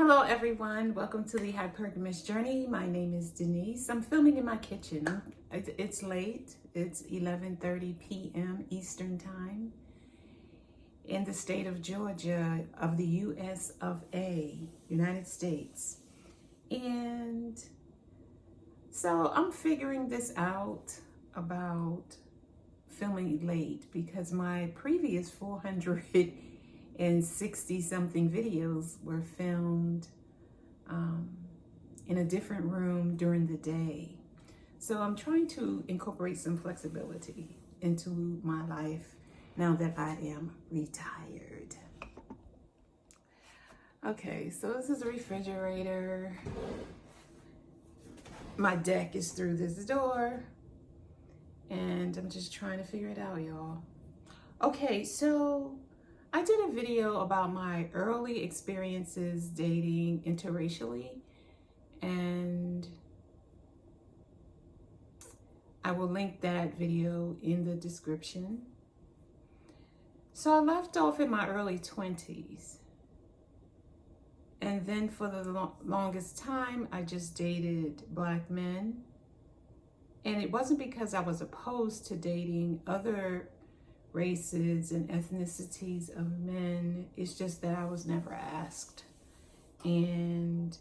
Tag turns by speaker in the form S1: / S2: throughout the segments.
S1: Hello everyone, welcome to the Hypergamy Journey. My name is Denise. I'm filming in my kitchen. It's late. It's 11:30 p.m. Eastern Time in the state of Georgia of the US of A, United States. And so I'm figuring this out about filming late because my previous 460 something videos were filmed in a different room during the day. So I'm trying to incorporate some flexibility into my life now that I am retired. Okay, so this is a refrigerator. My deck is through this door and I'm just trying to figure it out, y'all. Okay, so I did a video about my early experiences dating interracially, and I will link that video in the description. So I left off in my early 20s, and then for the longest time I just dated Black men, and it wasn't because I was opposed to dating other races and ethnicities of men. It's just that I was never asked. And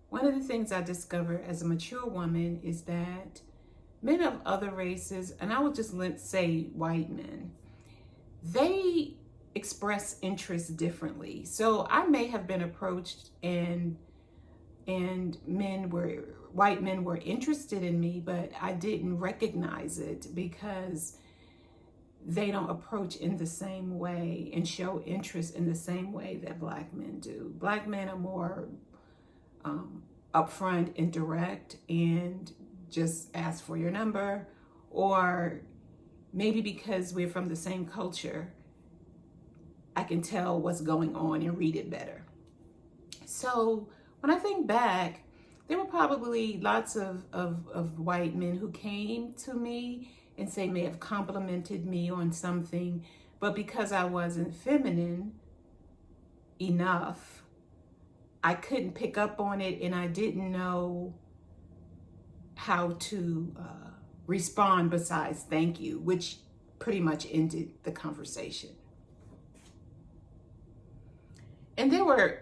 S1: one of the things I discovered as a mature woman is that men of other races, and I would just say white men, they express interest differently. So I may have been approached and white men were interested in me, but I didn't recognize it because they don't approach in the same way and show interest in the same way that Black men do. Black men are more upfront and direct and just ask for your number, or maybe because we're from the same culture, I can tell what's going on and read it better. So when I think back, there were probably lots of white men who came to me and say may have complimented me on something, but because I wasn't feminine enough, I couldn't pick up on it and I didn't know how to respond besides thank you, which pretty much ended the conversation. And there were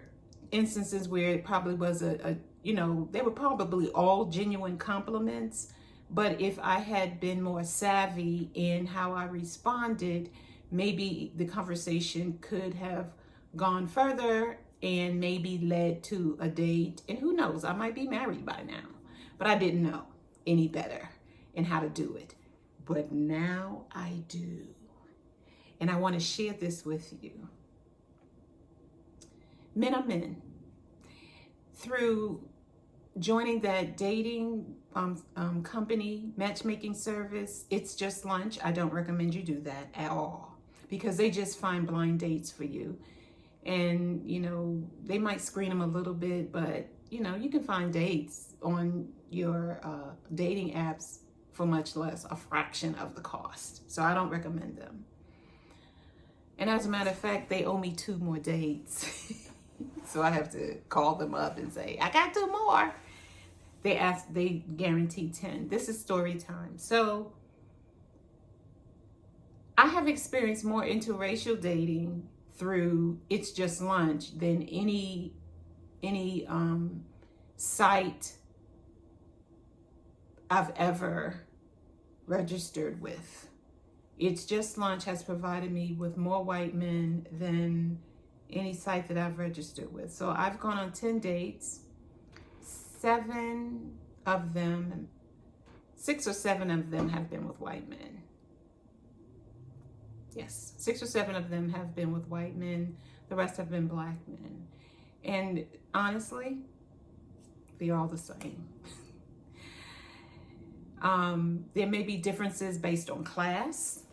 S1: instances where it probably was they were probably all genuine compliments. But if I had been more savvy in how I responded, maybe the conversation could have gone further and maybe led to a date. And who knows, I might be married by now. But I didn't know any better in how to do it. But now I do. And I want to share this with you. Men are men. Through joining that dating company, matchmaking service, It's Just Lunch. I don't recommend you do that at all because they just find blind dates for you. And, they might screen them a little bit, but, you can find dates on your dating apps for much less, a fraction of the cost. So I don't recommend them. And as a matter of fact, they owe me 2 more dates. So I have to call them up and say, I got 2 more. They guarantee 10. This is story time. So I have experienced more interracial dating through It's Just Lunch than any site I've ever registered with. It's Just Lunch has provided me with more white men than any site that I've registered with. So I've gone on 10 dates. 6 or 7 of them have been with white men. Yes, 6 or 7 of them have been with white men. The rest have been Black men. And honestly, they're all the same. There may be differences based on class.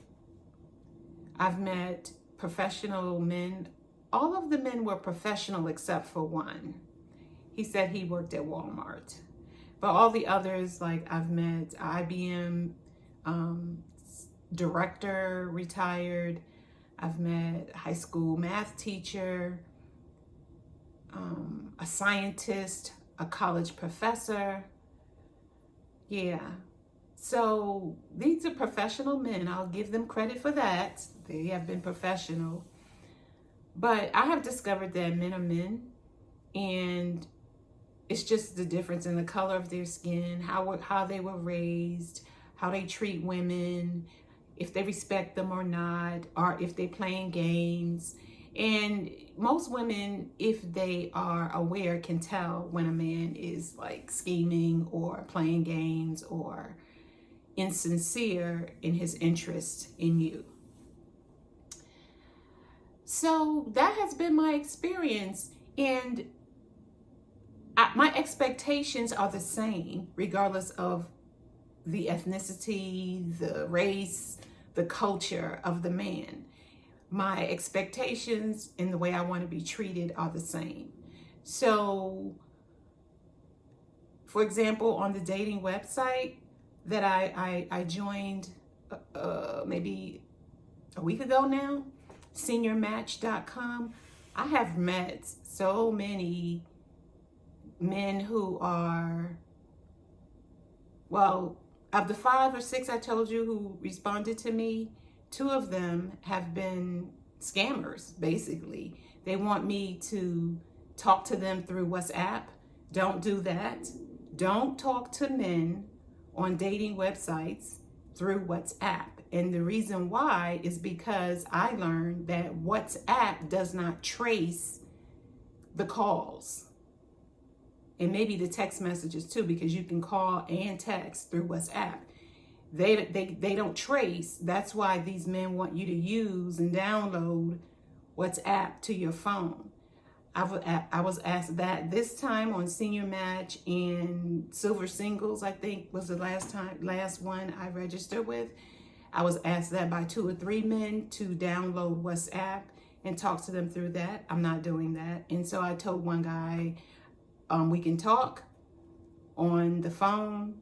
S1: I've met professional men. All of the men were professional except for one. He said he worked at Walmart. But all the others, like I've met IBM director, retired. I've met a high school math teacher. a scientist, a college professor. Yeah. So these are professional men. I'll give them credit for that. They have been professional. But I have discovered that men are men, and it's just the difference in the color of their skin, how they were raised, how they treat women, if they respect them or not, or if they're playing games. And most women, if they are aware, can tell when a man is like scheming or playing games or insincere in his interest in you. So that has been my experience, and my expectations are the same regardless of the ethnicity, the race, the culture of the man. My expectations and the way I want to be treated are the same. So, for example, on the dating website that I joined maybe a week ago now, seniormatch.com, I have met so many men who are, well, of the 5 or 6 I told you who responded to me, 2 of them have been scammers, basically. They want me to talk to them through WhatsApp. Don't do that. Don't talk to men on dating websites through WhatsApp. And the reason why is because I learned that WhatsApp does not trace the calls. And maybe the text messages too, because you can call and text through WhatsApp. They don't trace. That's why these men want you to use and download WhatsApp to your phone. I was asked that this time on Senior Match, and Silver Singles, I think was the last one I registered with. I was asked that by 2 or 3 men to download WhatsApp and talk to them through that. I'm not doing that. And so I told one guy, we can talk on the phone,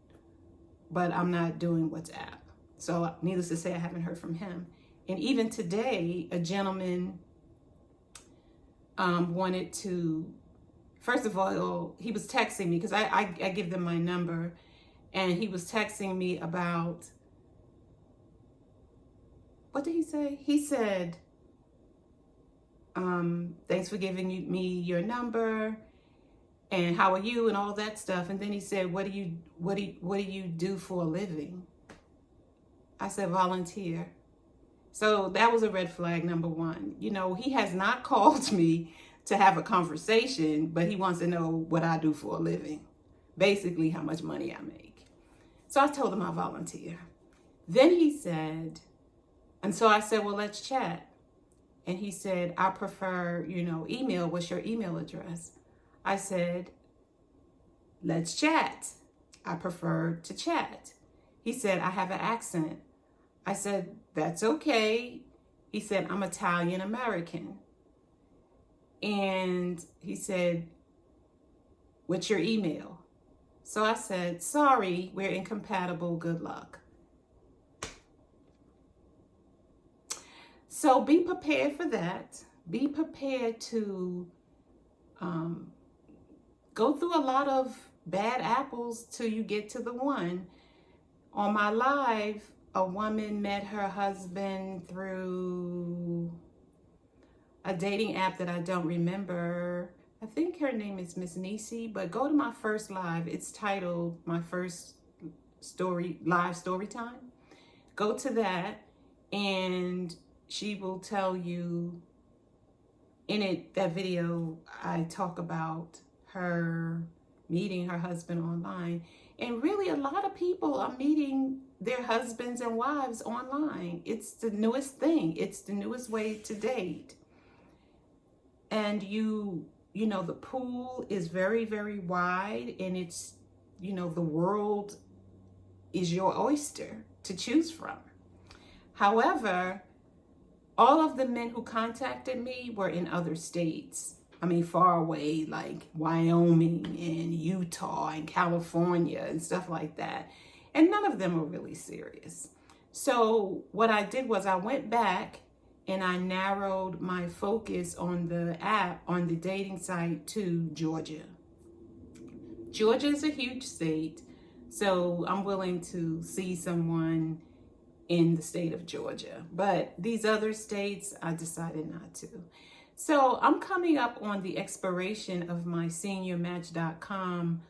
S1: but I'm not doing WhatsApp. So needless to say, I haven't heard from him. And even today, a gentleman wanted to, first of all, he was texting me because I give them my number, and he was texting me about, what did he say? He said, thanks for giving me your number, and how are you, and all that stuff. And then he said, what do you do for a living? I said, volunteer. So that was a red flag, number 1. You know, he has not called me to have a conversation, but he wants to know what I do for a living. Basically, how much money I make. So I told him I volunteer. Then he said, and so I said, well, let's chat. And he said, I prefer, email. What's your email address? I said, let's chat. I prefer to chat. He said, I have an accent. I said, that's okay. He said, I'm Italian American. And he said, what's your email? So I said, sorry, we're incompatible. Good luck. So be prepared for that. Be prepared to go through a lot of bad apples till you get to the one. On my live, a woman met her husband through a dating app that I don't remember. I think her name is Miss Nisi, but go to my first live. It's titled My First Live Story Time. Go to that, and she will tell you in that video, I talk about her meeting her husband online. And really, a lot of people are meeting their husbands and wives online. It's the newest thing. It's the newest way to date. And the pool is very, very wide, and it's, the world is your oyster to choose from. However, all of the men who contacted me were in other states. I mean, far away, like Wyoming and Utah and California and stuff like that. And none of them were really serious. So what I did was I went back and I narrowed my focus on the app, on the dating site, to Georgia. Georgia is a huge state, so I'm willing to see someone in the state of Georgia. But these other states, I decided not to. So I'm coming up on the expiration of my seniormatch.com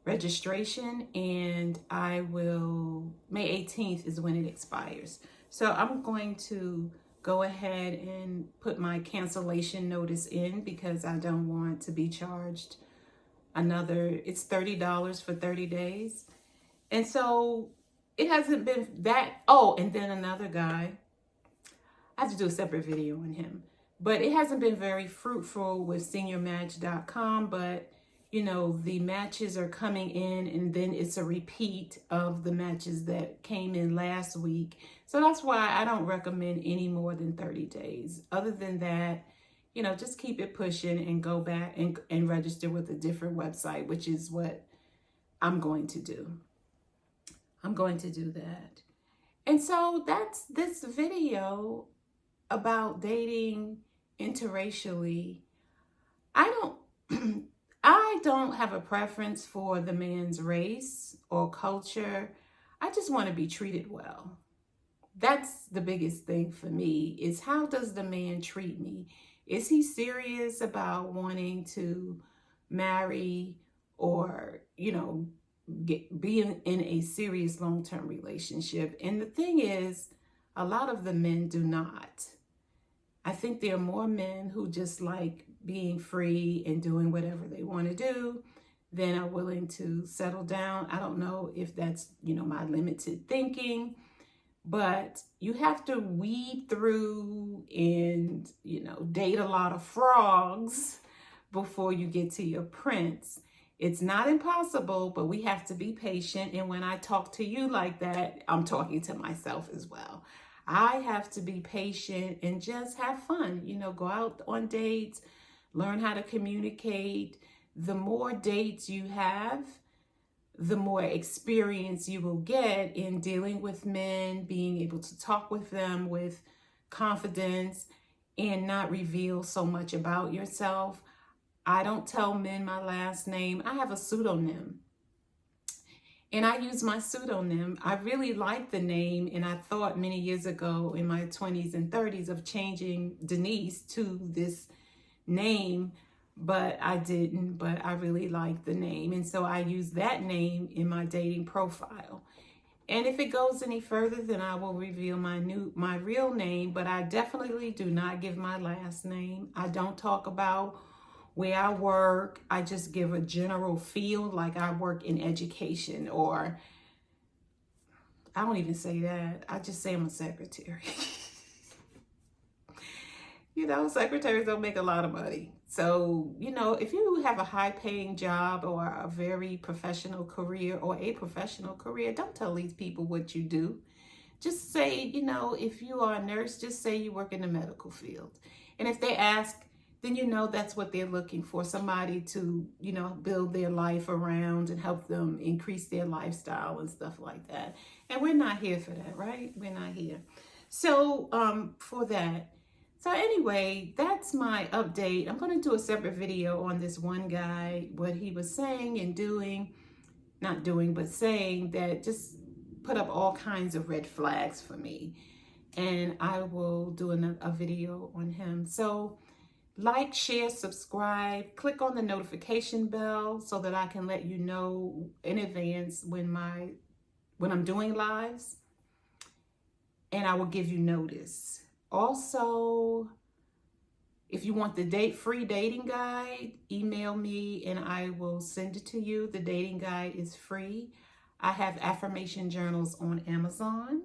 S1: registration, and May 18th is when it expires. So I'm going to go ahead and put my cancellation notice in because I don't want to be charged it's $30 for 30 days. And so it hasn't been that, and then another guy, I have to do a separate video on him, but it hasn't been very fruitful with seniormatch.com, but you know, the matches are coming in and then it's a repeat of the matches that came in last week. So that's why I don't recommend any more than 30 days. Other than that, you know, just keep it pushing and go back and register with a different website, which is what I'm going to do. I'm going to do that. And so that's this video about dating interracially. I don't have a preference for the man's race or culture. I just want to be treated well. That's the biggest thing for me, is how does the man treat me? Is he serious about wanting to marry or, you know, be in a serious long-term relationship? And the thing is, a lot of the men do not. I think there are more men who just like being free and doing whatever they want to do than are willing to settle down. I don't know if that's, you know, my limited thinking, but you have to weed through and, you know, date a lot of frogs before you get to your prince. It's not impossible, but we have to be patient. And when I talk to you like that, I'm talking to myself as well. I have to be patient and just have fun, you know, go out on dates, learn how to communicate. The more dates you have, the more experience you will get in dealing with men, being able to talk with them with confidence and not reveal so much about yourself. I don't tell men my last name. I have a pseudonym. And I use my pseudonym. I really like the name, and I thought many years ago in my 20s and 30s of changing Denise to this name, but I didn't. But I really like the name, and so I use that name in my dating profile. And if it goes any further, then I will reveal my real name, but I definitely do not give my last name. I don't talk about where I work. I just give a general field, like I work in education, or I don't even say that. I just say I'm a secretary. You know, secretaries don't make a lot of money. So, you know, if you have a high paying job or a very professional career or a professional career, don't tell these people what you do. Just say, you know, if you are a nurse, just say you work in the medical field. And if they ask, then you know that's what they're looking for, somebody to, you know, build their life around and help them increase their lifestyle and stuff like that. And we're not here for that, right? We're not here. So for that. So anyway, that's my update. I'm going to do a separate video on this one guy, what he was saying and doing, not doing, but saying that just put up all kinds of red flags for me. And I will do a video on him. So like, share, subscribe, click on the notification bell so that I can let you know in advance when I'm doing lives, and I will give you notice. Also, if you want the free dating guide, email me and I will send it to you. The dating guide is free. I have Affirmation Journals on Amazon.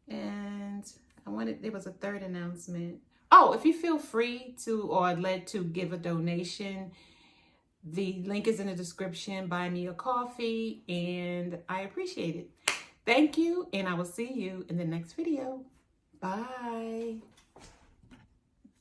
S1: And there was a third announcement. Oh, if you feel free to or led to give a donation, the link is in the description. Buy me a coffee, and I appreciate it. Thank you, and I will see you in the next video. Bye.